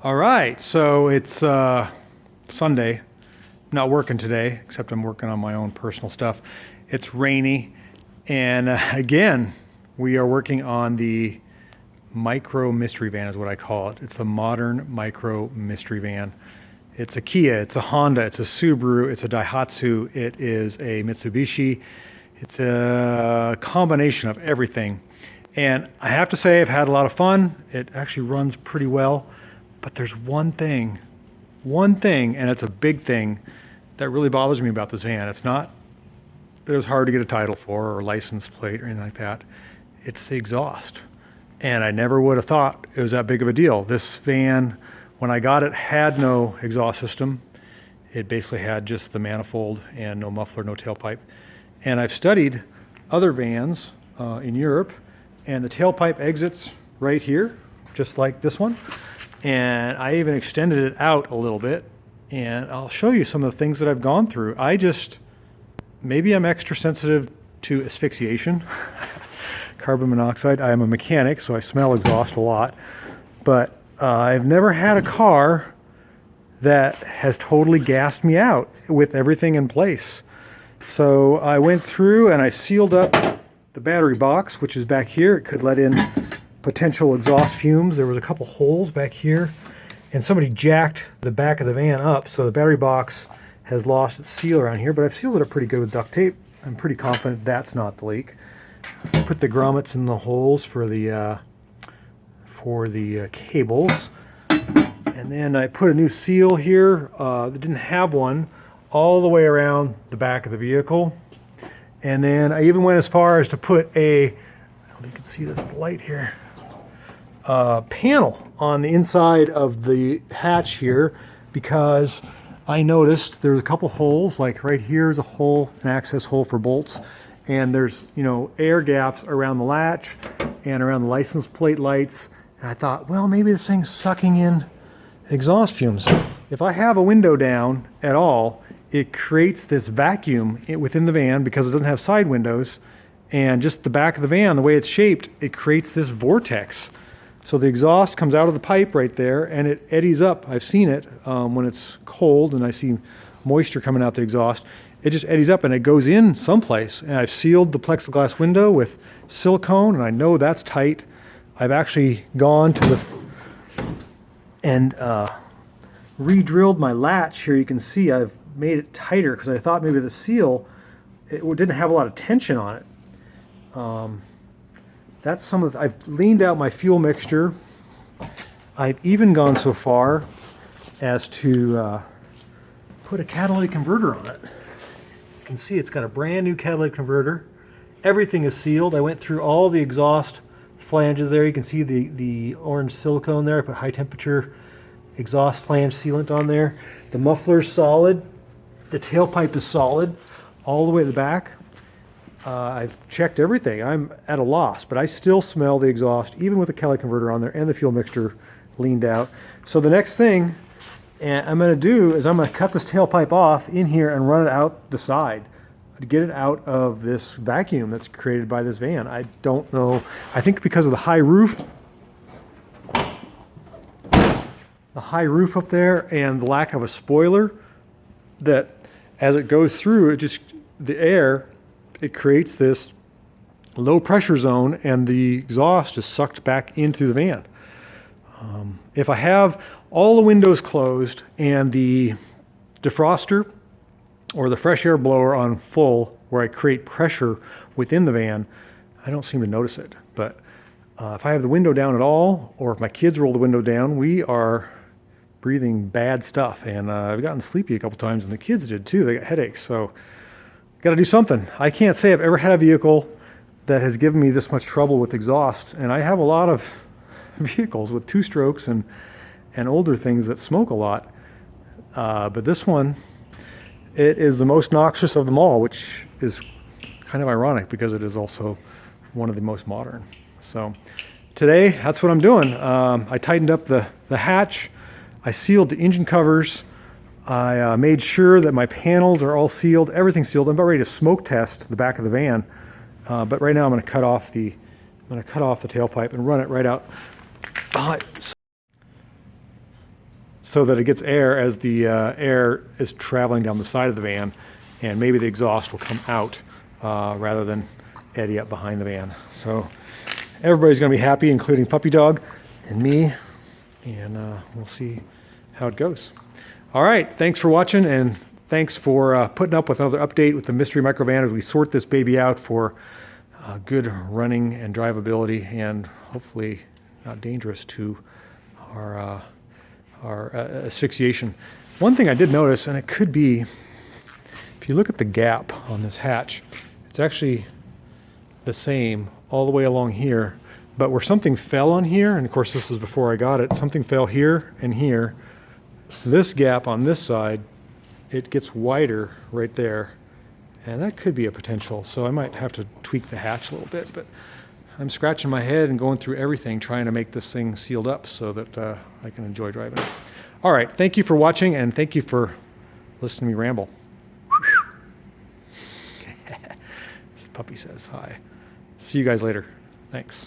All right, so it's Sunday. Not working today, except I'm working on my own personal stuff. It's rainy, and again, we are working on the micro mystery van is what I call it. It's a modern micro mystery van. It's a Kia, it's a Honda, it's a Subaru, it's a Daihatsu, it is a Mitsubishi. It's a combination of everything. And I have to say I've had a lot of fun. It actually runs pretty well. But there's one thing, and it's a big thing that really bothers me about this van. It's not that it was hard to get a title for or a license plate or anything like that. It's the exhaust. And I never would have thought it was that big of a deal. This van, when I got it, had no exhaust system. It basically had just the manifold and no muffler, no tailpipe. And I've studied other vans in Europe, and the tailpipe exits right here, just like this one. And I even extended it out a little bit, and I'll show you some of the things that I've gone through. Maybe I'm extra sensitive to asphyxiation, carbon monoxide. I am a mechanic, so I smell exhaust a lot. But I've never had a car that has totally gassed me out with everything in place. So I went through and I sealed up the battery box, which is back here. It could let in potential exhaust fumes. There was a couple holes back here, and somebody jacked the back of the van up, so the battery box has lost its seal around here, but I've sealed it up pretty good with duct tape. I'm pretty confident that's not the leak. Put the grommets in the holes for the cables, and then I put a new seal here that didn't have one all the way around the back of the vehicle. And then I even went as far as to put I don't know if you can see this light here, panel on the inside of the hatch here, because I noticed there's a couple holes, like right here is a hole, an access hole for bolts, and there's, air gaps around the latch and around the license plate lights. And I thought, well, maybe this thing's sucking in exhaust fumes. If I have a window down at all, it creates this vacuum within the van because it doesn't have side windows, and just the back of the van, the way it's shaped, it creates this vortex. So the exhaust comes out of the pipe right there, and it eddies up. I've seen it when it's cold and I see moisture coming out the exhaust. It just eddies up and it goes in someplace. And I've sealed the plexiglass window with silicone, and I know that's tight. I've actually gone to re-drilled my latch here. You can see I've made it tighter because I thought maybe the seal, it didn't have a lot of tension on it. That's I've leaned out my fuel mixture. I've even gone so far as to put a catalytic converter on it. You can see it's got a brand new catalytic converter. Everything is sealed. I went through all the exhaust flanges there. You can see the orange silicone there. I put high temperature exhaust flange sealant on there. The muffler's solid. The tailpipe is solid all the way to the back. I've checked everything. I'm at a loss, but I still smell the exhaust, even with the catalytic converter on there and the fuel mixture leaned out. So the next thing I'm going to do is I'm going to cut this tailpipe off in here and run it out the side to get it out of this vacuum that's created by this van. I don't know. I think because of the high roof up there and the lack of a spoiler, that as it goes through, the air, it creates this low pressure zone, and the exhaust is sucked back into the van. If I have all the windows closed and the defroster or the fresh air blower on full, where I create pressure within the van, I don't seem to notice it. But if I have the window down at all, or if my kids roll the window down, we are breathing bad stuff. And I've gotten sleepy a couple times, and the kids did too. They got headaches. So got to do something. I can't say I've ever had a vehicle that has given me this much trouble with exhaust, and I have a lot of vehicles with two strokes and older things that smoke a lot. But this one, it is the most noxious of them all, which is kind of ironic because it is also one of the most modern. So today, that's what I'm doing. I tightened up the hatch. I sealed the engine covers. I made sure that my panels are all sealed, everything's sealed. I'm about ready to smoke test the back of the van, but right now I'm going to cut off the tailpipe and run it right out. so that it gets air as the air is traveling down the side of the van, and maybe the exhaust will come out rather than eddy up behind the van. So everybody's going to be happy, including Puppy Dog and me, and we'll see how it goes. All right, thanks for watching, and thanks for putting up with another update with the Mystery Microvan as we sort this baby out for good running and drivability, and hopefully not dangerous to our asphyxiation. One thing I did notice, and it could be, if you look at the gap on this hatch, it's actually the same all the way along here, but where something fell on here, and of course this is before I got it, something fell here and here. This gap on this side, it gets wider right there, and that could be a potential. So I might have to tweak the hatch a little bit, but I'm scratching my head and going through everything trying to make this thing sealed up so that I can enjoy driving it. All right, thank you for watching, and thank you for listening to me ramble. Puppy says hi. See you guys later. Thanks.